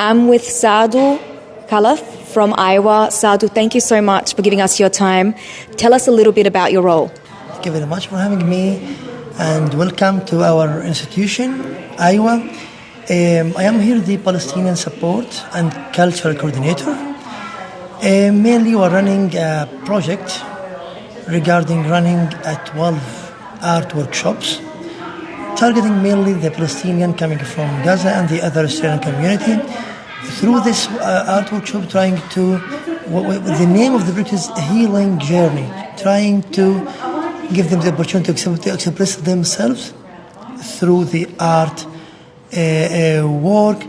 I'm with Sadhu Khalaf from Iowa. Sadhu, thank you so much for giving us your time. Tell us a little bit about your role. Thank you very much for having me, and welcome to our institution, Iowa. I am here the Palestinian Support and Cultural Coordinator. Mainly we are running a project regarding running 12 art workshops, targeting mainly the Palestinian coming from Gaza and the other Australian community. Through this art workshop, trying to, the name of the project is Healing Journey, trying to give them the opportunity to express themselves through the art work,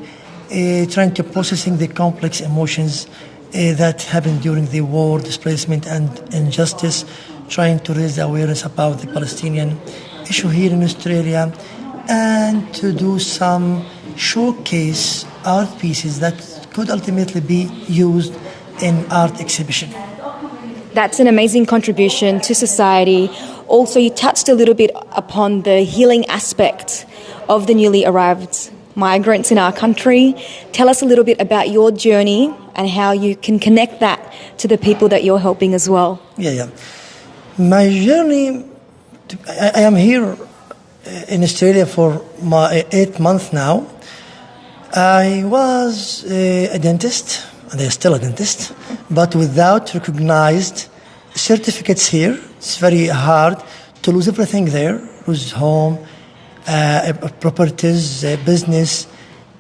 trying to processing the complex emotions that happen during the war, displacement and injustice, trying to raise the awareness about the Palestinian issue here in Australia, and to do some showcase art pieces that could ultimately be used in art exhibition. That's an amazing contribution to society. Also, you touched a little bit upon the healing aspect of the newly arrived migrants in our country. Tell us a little bit about your journey and how you can connect that to the people that you're helping as well. Yeah. My journey, I am here in Australia for my 8 months now. I was a dentist, and I'm still a dentist, but without recognized certificates here. It's very hard to lose everything there, lose home, properties, business,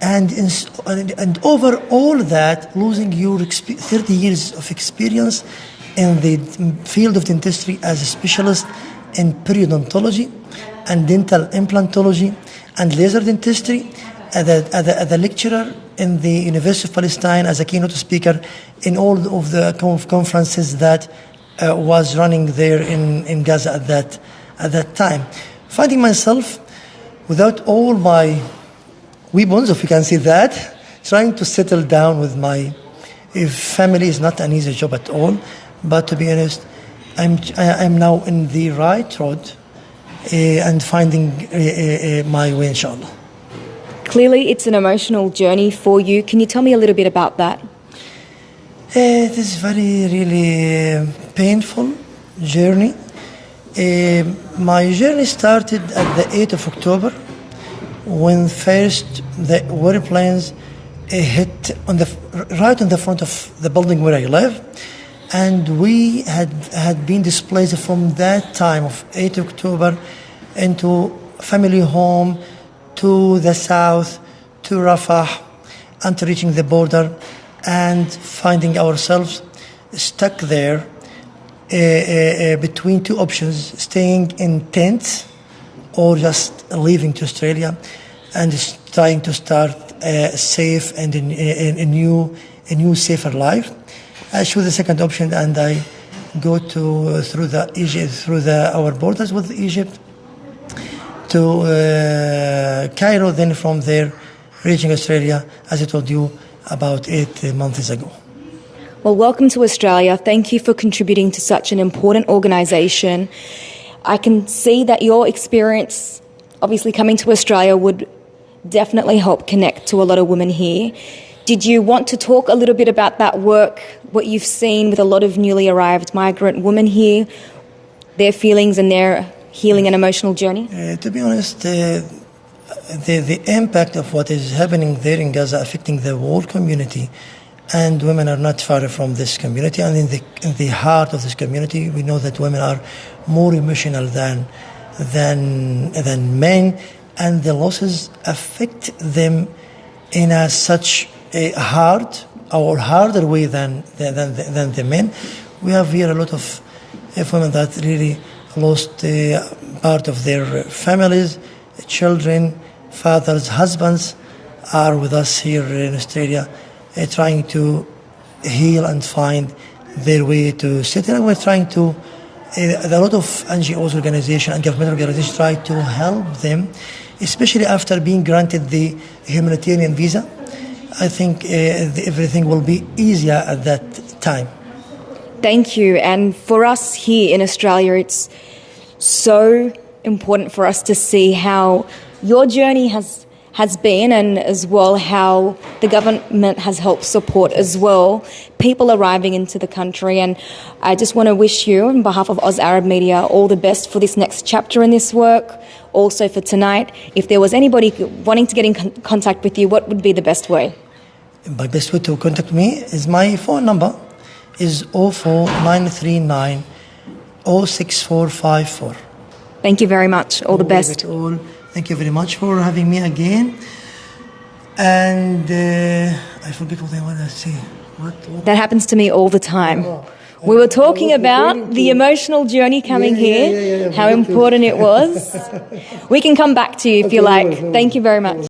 and over all that, losing your 30 years of experience in the field of dentistry as a specialist in periodontology and dental implantology and laser dentistry, as a lecturer in the University of Palestine, as a keynote speaker in all of the conferences that was running there in Gaza at that time. Finding myself without all my weapons, if you can say that, trying to settle down with my family is not an easy job at all. But to be honest, I'm now in the right road and finding my way, inshallah. Clearly, it's an emotional journey for you. Can you tell me a little bit about that? It is very, really painful journey. My journey started at the 8th of October when first the warplanes hit right on the front of the building where I live. And we had been displaced from that time of 8th October into family home to the south, to Rafah, until reaching the border and finding ourselves stuck there between two options, staying in tents or just leaving to Australia and trying to start a safe and a new safer life. I chose the second option, and I go through our borders with Egypt to Cairo. Then from there, reaching Australia, as I told you, about 8 months ago. Well, welcome to Australia. Thank you for contributing to such an important organisation. I can see that your experience, obviously coming to Australia, would definitely help connect to a lot of women here. Did you want to talk a little bit about that work, what you've seen with a lot of newly arrived migrant women here, their feelings and their healing and emotional journey? To be honest, the impact of what is happening there in Gaza affecting the whole community, and women are not far from this community, and in the heart of this community, we know that women are more emotional than men, and the losses affect them in such a harder way than the men. We have here a lot of women that really lost part of their families, children, fathers, husbands are with us here in Australia, trying to heal and find their way to settle. And we're trying to, a lot of NGOs, organizations and government organizations try to help them, especially after being granted the humanitarian visa. I think everything will be easier at that time. Thank you. And for us here in Australia, it's so important for us to see how your journey has has been, and as well how the government has helped support as well people arriving into the country. And I just want to wish you, on behalf of Oz Arab Media, all the best for this next chapter in this work. Also for tonight, if there was anybody wanting to get in contact with you, what would be the best way? My best way to contact me is my phone number is 04939 06454. Thank you very much. All the best. Thank you very much for having me again. And I forget what I want to say. What? That happens to me all the time. We were talking about the emotional journey coming here, how important it was. We can come back to you if you like. Thank you very much.